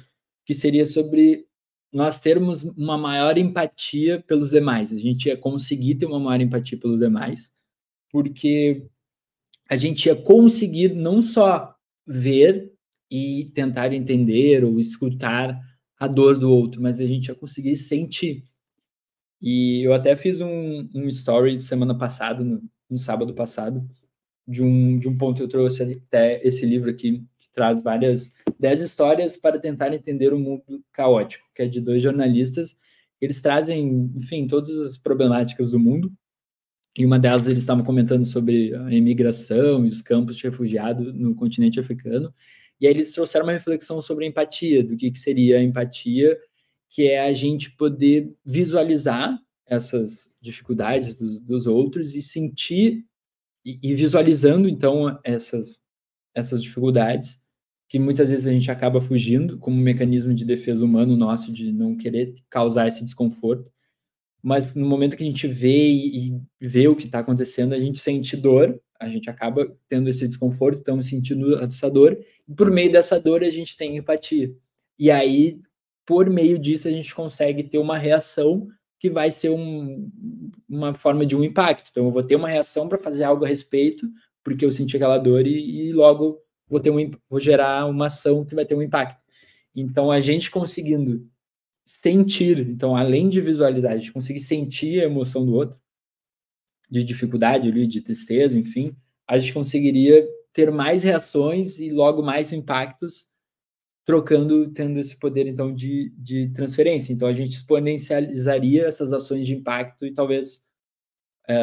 A: que seria sobre nós termos uma maior empatia pelos demais. A gente ia conseguir ter uma maior empatia pelos demais, porque a gente ia conseguir não só ver e tentar entender ou escutar a dor do outro, mas a gente ia conseguir sentir. E eu até fiz um story semana passada, no sábado passado, de um ponto eu trouxe até esse livro aqui, que traz 10 histórias para tentar entender o mundo caótico, que é de 2 jornalistas. Eles trazem, enfim, todas as problemáticas do mundo, e uma delas eles estavam comentando sobre a imigração e os campos de refugiado no continente africano, e aí eles trouxeram uma reflexão sobre a empatia, do que seria a empatia, que é a gente poder visualizar essas dificuldades dos outros e sentir e visualizando, então, essas dificuldades, que muitas vezes a gente acaba fugindo, como um mecanismo de defesa humano nosso, de não querer causar esse desconforto. Mas no momento que a gente vê e vê o que está acontecendo, a gente sente dor, a gente acaba tendo esse desconforto, estamos sentindo essa dor, e por meio dessa dor a gente tem empatia. E aí, por meio disso, a gente consegue ter uma reação que vai ser uma forma de um impacto. Então, eu vou ter uma reação para fazer algo a respeito, porque eu senti aquela dor e logo vou gerar uma ação que vai ter um impacto. Então, a gente conseguindo sentir, então, além de visualizar, a gente conseguir sentir a emoção do outro, de dificuldade ali, de tristeza, enfim, a gente conseguiria ter mais reações e logo mais impactos tendo esse poder, então, de transferência. Então, a gente exponencializaria essas ações de impacto e talvez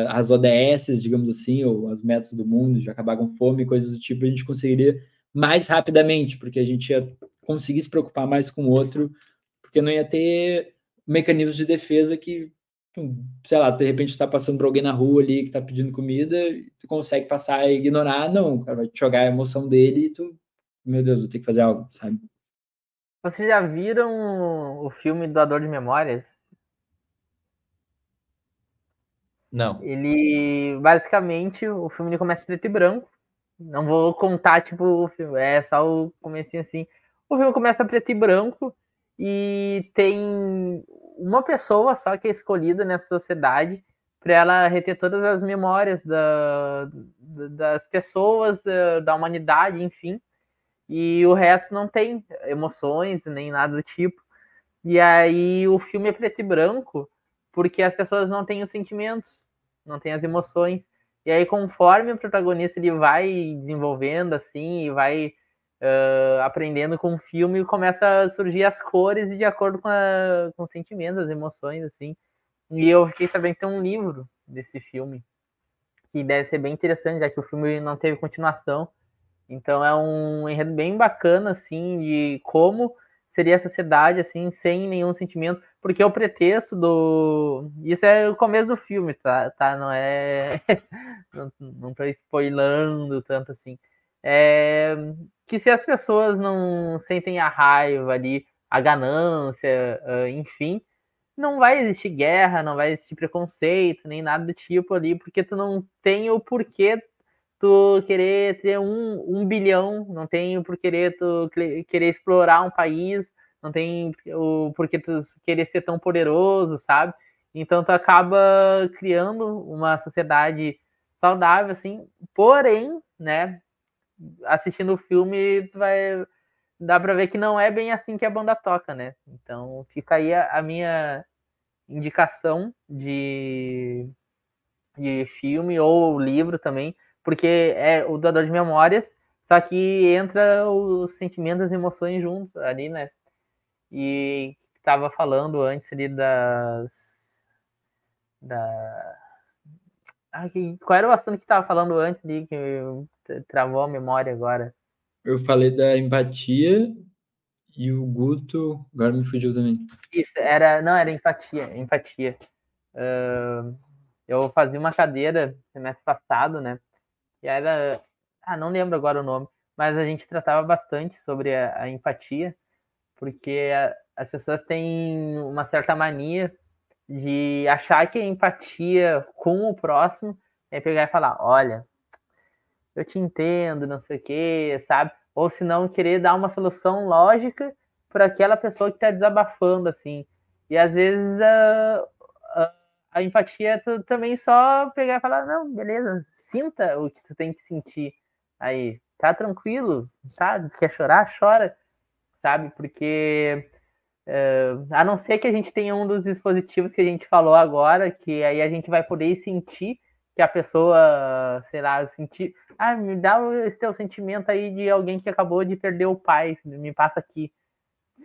A: as ODS, digamos assim, ou as metas do mundo, de acabar com fome, coisas do tipo, a gente conseguiria mais rapidamente, porque a gente ia conseguir se preocupar mais com o outro, porque não ia ter mecanismos de defesa que, sei lá, de repente está passando por alguém na rua ali que está pedindo comida, tu consegue passar e ignorar, não, o cara vai te jogar a emoção dele e tu, meu Deus, vou ter que fazer algo, sabe?
C: Vocês já viram o filme Doador de Memórias?
B: Não.
C: Ele, basicamente, o filme ele começa preto e branco. Não vou contar, tipo, o filme, é só o comecinho assim. O filme começa preto e branco e tem uma pessoa só que é escolhida nessa sociedade para ela reter todas as memórias das pessoas, da humanidade, enfim. E o resto não tem emoções nem nada do tipo. E aí o filme é preto e branco porque as pessoas não têm os sentimentos, não têm as emoções. E aí, conforme o protagonista ele vai desenvolvendo assim e vai aprendendo com o filme, começa a surgir as cores de acordo com os sentimentos, as emoções, assim. E eu fiquei sabendo que tem um livro desse filme, que deve ser bem interessante, já que o filme não teve continuação. Então é um enredo bem bacana, assim, de como seria a sociedade, assim, sem nenhum sentimento, porque o pretexto do... Isso é o começo do filme, tá? Não é... não tô spoilando tanto, assim. É... Que se as pessoas não sentem a raiva ali, a ganância, enfim, não vai existir guerra, não vai existir preconceito, nem nada do tipo ali, porque tu não tem o porquê tu querer ter um bilhão, não tem por querer tu querer explorar um país, não tem o porquê tu querer ser tão poderoso, sabe? Então tu acaba criando uma sociedade saudável, assim, porém, né, assistindo o filme, tu vai dá pra ver que não é bem assim que a banda toca, né? Então fica aí a minha indicação de filme ou livro também, porque é o doador de memórias, só que entra os sentimentos e as emoções juntos ali, né? E estava falando antes ali da qual era o assunto que estava falando antes ali, que travou a memória agora?
A: Eu falei da empatia e o Guto, agora me fugiu também.
C: Isso, era empatia. Eu fazia uma cadeira semestre passado, né? E era, não lembro agora o nome, mas a gente tratava bastante sobre a empatia, porque as pessoas têm uma certa mania de achar que a empatia com o próximo é pegar e falar, olha, eu te entendo, não sei o quê, sabe? Ou se não, querer dar uma solução lógica para aquela pessoa que está desabafando, assim. E às vezes a empatia é também só pegar e falar, não, beleza, sinta o que tu tem que sentir. Aí, tá tranquilo, tá? Quer chorar? Chora, sabe? Porque a não ser que a gente tenha um dos dispositivos que a gente falou agora, que aí a gente vai poder sentir que a pessoa, sei lá, sentir. Me dá esse teu sentimento aí de alguém que acabou de perder o pai, me passa aqui.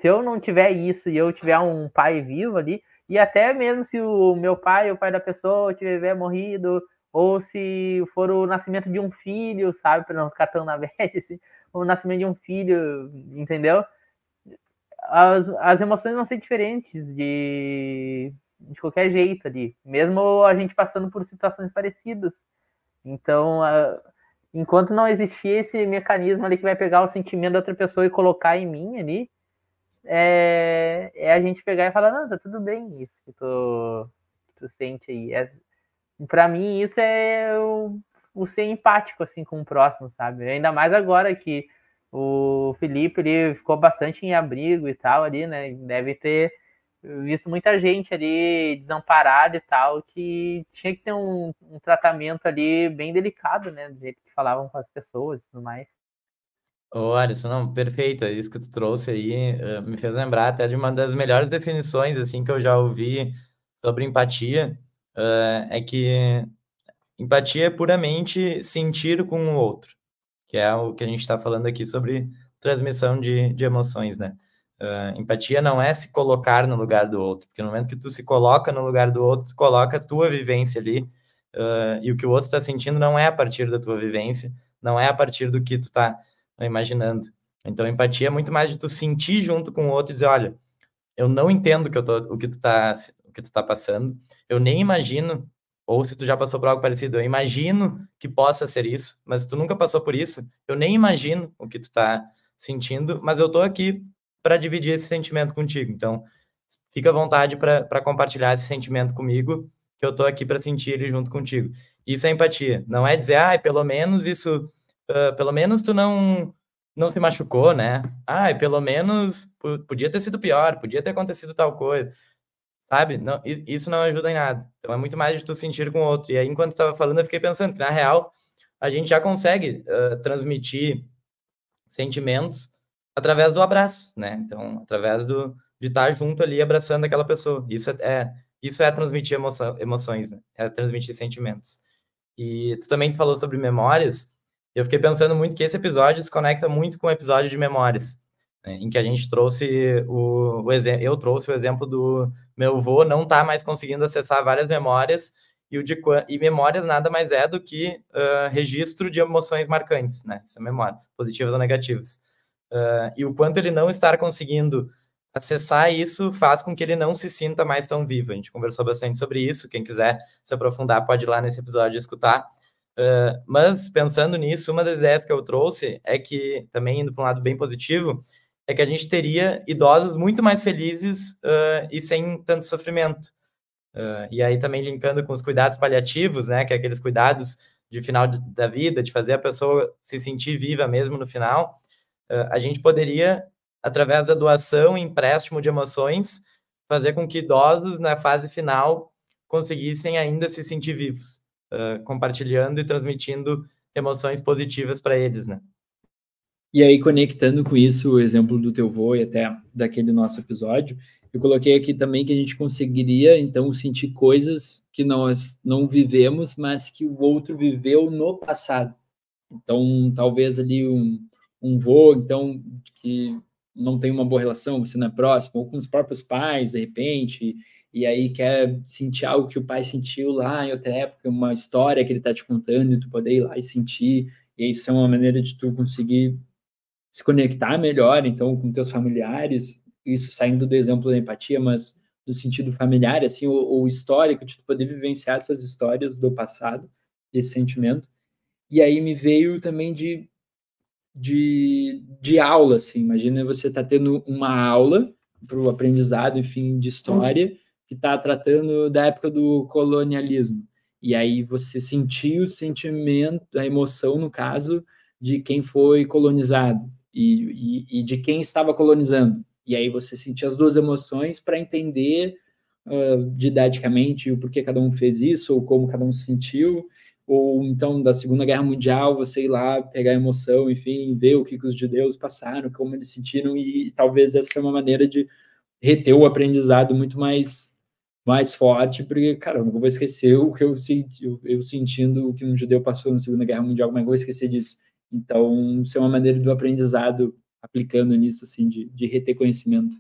C: Se eu não tiver isso e eu tiver um pai vivo ali, e até mesmo se o meu pai, o pai da pessoa, tiver morrido, ou se for o nascimento de um filho, sabe, para não ficar tão na bad, assim, o nascimento de um filho, entendeu? As emoções vão ser diferentes de qualquer jeito ali, mesmo a gente passando por situações parecidas. Então, enquanto não existir esse mecanismo ali que vai pegar o sentimento da outra pessoa e colocar em mim ali, é a gente pegar e falar, não, tá tudo bem isso que tu sente aí. Pra mim, isso é o ser empático, assim, com o próximo, sabe? Ainda mais agora que o Felipe, ele ficou bastante em abrigo e tal ali, né? Deve ter visto muita gente ali desamparada e tal, que tinha que ter um tratamento ali bem delicado, né? Do jeito que falavam com as pessoas e tudo mais.
B: Ô, Alisson, não, perfeito, é isso que tu trouxe aí, me fez lembrar até de uma das melhores definições, assim, que eu já ouvi sobre empatia, é que empatia é puramente sentir com o outro, que é o que a gente está falando aqui sobre transmissão de emoções, né? Empatia não é se colocar no lugar do outro, porque no momento que tu se coloca no lugar do outro, tu coloca a tua vivência ali, e o que o outro está sentindo não é a partir da tua vivência, não é a partir do que tu está imaginando. Então, empatia é muito mais de tu sentir junto com o outro e dizer, olha, eu não entendo o que tu tá passando, eu nem imagino, ou se tu já passou por algo parecido, eu imagino que possa ser isso, mas tu nunca passou por isso, eu nem imagino o que tu tá sentindo, mas eu tô aqui para dividir esse sentimento contigo. Então, fica à vontade para compartilhar esse sentimento comigo, que eu tô aqui para sentir ele junto contigo. Isso é empatia. Não é dizer, pelo menos isso, pelo menos tu não se machucou, né? Pelo menos podia ter sido pior, podia ter acontecido tal coisa, sabe? Não, isso não ajuda em nada. Então é muito mais de tu sentir com o outro. E aí, enquanto tu estava falando, eu fiquei pensando que, na real, a gente já consegue transmitir sentimentos através do abraço, né? Então, através de estar junto ali, abraçando aquela pessoa. Isso é transmitir emoções, né? É transmitir sentimentos. E tu também falou sobre memórias. Eu fiquei pensando muito que esse episódio se conecta muito com o episódio de memórias. em que a gente trouxe eu trouxe o exemplo do meu avô não estar mais conseguindo acessar várias memórias, e memórias nada mais é do que registro de emoções marcantes, né? Isso é memória, positivas ou negativas. E o quanto ele não estar conseguindo acessar isso faz com que ele não se sinta mais tão vivo. A gente conversou bastante sobre isso. Quem quiser se aprofundar pode ir lá nesse episódio e escutar. Mas, pensando nisso, uma das ideias que eu trouxe é que, também indo para um lado bem positivo, é que a gente teria idosos muito mais felizes e sem tanto sofrimento. E aí também linkando com os cuidados paliativos, né, que é aqueles cuidados de final da vida, de fazer a pessoa se sentir viva mesmo no final, a gente poderia, através da doação e empréstimo de emoções, fazer com que idosos, na fase final, conseguissem ainda se sentir vivos, compartilhando e transmitindo emoções positivas para eles, né?
A: E aí, conectando com isso, o exemplo do teu vô e até daquele nosso episódio, eu coloquei aqui também que a gente conseguiria, então, sentir coisas que nós não vivemos, mas que o outro viveu no passado. Então, talvez ali um vô, então, que não tem uma boa relação, você não é próximo, ou com os próprios pais, de repente, e aí quer sentir algo que o pai sentiu lá em outra época, uma história que ele está te contando, e tu poder ir lá e sentir, e isso é uma maneira de tu conseguir se conectar melhor, então, com teus familiares, isso saindo do exemplo da empatia, mas no sentido familiar, assim, ou histórico, de tu poder vivenciar essas histórias do passado, esse sentimento. E aí me veio também de aula, assim, imagina você tá tendo uma aula para o aprendizado, enfim, de história, que está tratando da época do colonialismo. E aí você sentiu o sentimento, a emoção, no caso, de quem foi colonizado e de quem estava colonizando. E aí você sentiu as duas emoções para entender didaticamente o porquê cada um fez isso, ou como cada um se sentiu, ou então da Segunda Guerra Mundial, você ir lá pegar a emoção, enfim, ver o que os judeus passaram, como eles sentiram, e talvez essa é uma maneira de reter o aprendizado muito mais forte, porque, cara, eu não vou esquecer o que eu sentindo o que um judeu passou na Segunda Guerra Mundial, como é que eu vou esquecer disso? Então, isso é uma maneira do aprendizado aplicando nisso, assim, de reter conhecimento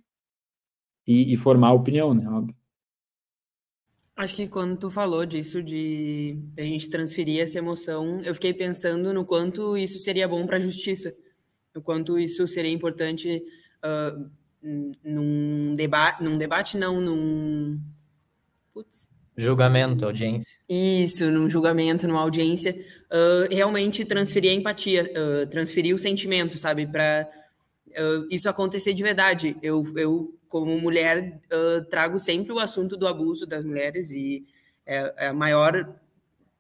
A: e formar opinião, né? Óbvio.
D: Acho que quando tu falou disso, de a gente transferir essa emoção, eu fiquei pensando no quanto isso seria bom para a justiça, no quanto isso seria importante num debate não,
B: Julgamento, audiência.
D: Isso, num julgamento, numa audiência, realmente transferir a empatia, transferir o sentimento, sabe, para isso acontecer de verdade. Eu como mulher, trago sempre o assunto do abuso das mulheres, e a maior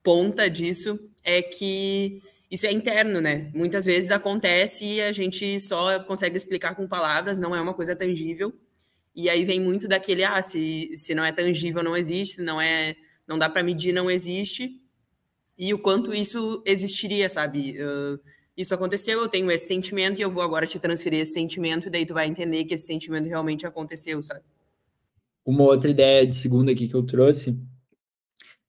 D: ponta disso é que isso é interno, né? Muitas vezes acontece e a gente só consegue explicar com palavras, não é uma coisa tangível, e aí vem muito daquele, se não é tangível, não existe, não dá para medir, não existe, e o quanto isso existiria, sabe? Isso aconteceu, eu tenho esse sentimento e eu vou agora te transferir esse sentimento, e daí tu vai entender que esse sentimento realmente aconteceu, sabe?
A: Uma outra ideia de segunda aqui que eu trouxe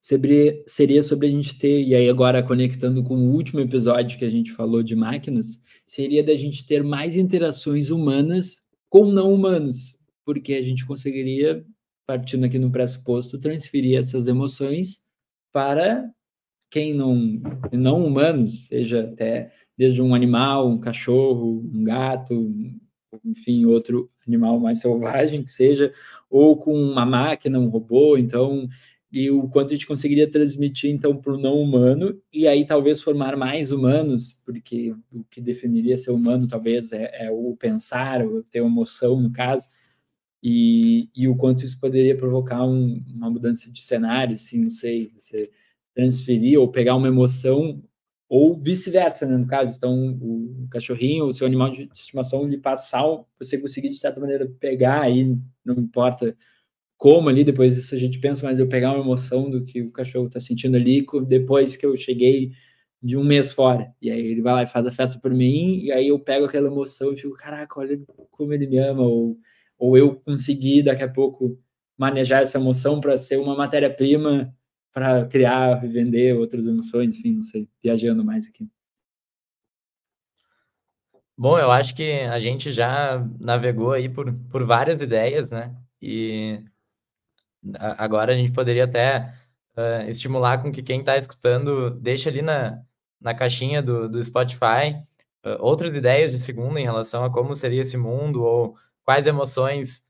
A: seria sobre a gente ter, e aí agora conectando com o último episódio que a gente falou de máquinas, seria da gente ter mais interações humanas com não humanos, porque a gente conseguiria, partindo aqui no pressuposto, transferir essas emoções para quem não humanos, seja até desde um animal, um cachorro, um gato, enfim, outro animal mais selvagem que seja, ou com uma máquina, um robô, então, e o quanto a gente conseguiria transmitir, então, para o não humano, e aí talvez formar mais humanos, porque o que definiria ser humano, talvez, é o pensar, o ter emoção, no caso, e o quanto isso poderia provocar uma mudança de cenário, assim, não sei, você transferir ou pegar uma emoção, ou vice-versa, né, no caso, então o cachorrinho, o seu animal de estimação, lhe passar, você conseguir, de certa maneira, pegar aí, não importa como ali, depois disso a gente pensa, mas eu pegar uma emoção do que o cachorro está sentindo ali, depois que eu cheguei de um mês fora, e aí ele vai lá e faz a festa por mim, e aí eu pego aquela emoção e fico, caraca, olha como ele me ama, ou eu conseguir daqui a pouco manejar essa emoção para ser uma matéria-prima para criar e vender outras emoções, enfim, não sei, viajando mais aqui.
B: Bom, eu acho que a gente já navegou aí por várias ideias, né? E agora a gente poderia até estimular com que quem está escutando deixe ali na caixinha do Spotify outras ideias de segunda em relação a como seria esse mundo ou quais emoções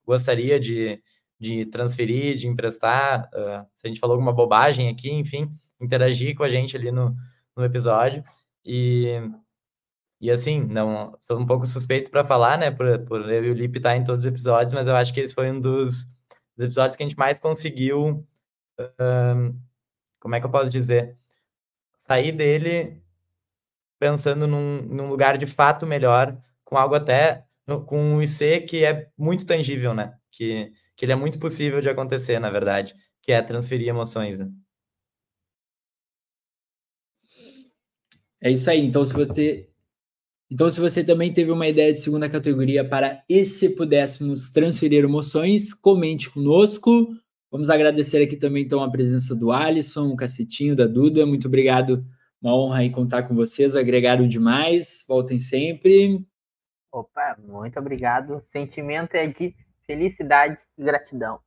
B: gostaria de transferir, de emprestar. Se a gente falou alguma bobagem aqui, enfim, interagir com a gente ali no episódio. E assim, não, sou um pouco suspeito para falar, né, por eu e o Lipe estar em todos os episódios, mas eu acho que esse foi um dos episódios que a gente mais conseguiu, como é que eu posso dizer, sair dele pensando num lugar de fato melhor, com algo até, com um IC que é muito tangível, né, que ele é muito possível de acontecer, na verdade, que é transferir emoções, né?
A: É isso aí. Então, se você também teve uma ideia de segunda categoria para e se pudéssemos transferir emoções, comente conosco. Vamos agradecer aqui também, então, a presença do Alisson, o Cacetinho, da Duda. Muito obrigado. Uma honra aí contar com vocês. Agregaram demais. Voltem sempre.
C: Opa, muito obrigado. O sentimento é de felicidade e gratidão.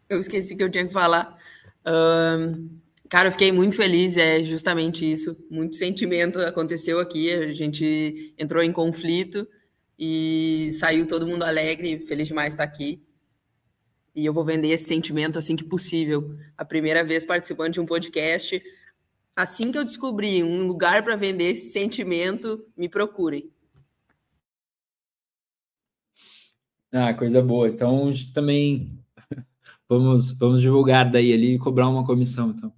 D: Eu esqueci que eu tinha que falar. Cara, eu fiquei muito feliz, é justamente isso. Muito sentimento aconteceu aqui, a gente entrou em conflito e saiu todo mundo alegre, feliz demais estar aqui. E eu vou vender esse sentimento assim que possível. A primeira vez participando de um podcast. Assim que eu descobrir um lugar para vender esse sentimento, me procurem.
A: Ah, coisa boa. Então, também vamos divulgar daí ali e cobrar uma comissão, então.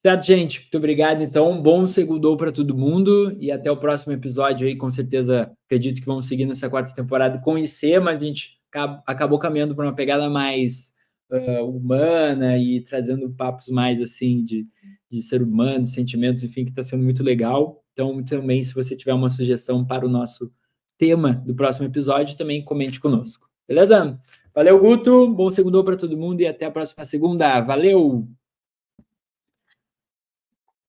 A: Certo, gente? Muito obrigado. Então, um bom segundou para todo mundo e até o próximo episódio aí. Com certeza, acredito que vamos seguir nessa quarta temporada com IC, mas a gente acabou caminhando para uma pegada mais humana e trazendo papos mais assim de ser humano, sentimentos, enfim, que está sendo muito legal. Então, também, se você tiver uma sugestão para o nosso tema do próximo episódio, também comente conosco. Beleza? Valeu, Guto. Bom segundou para todo mundo e até a próxima segunda. Valeu!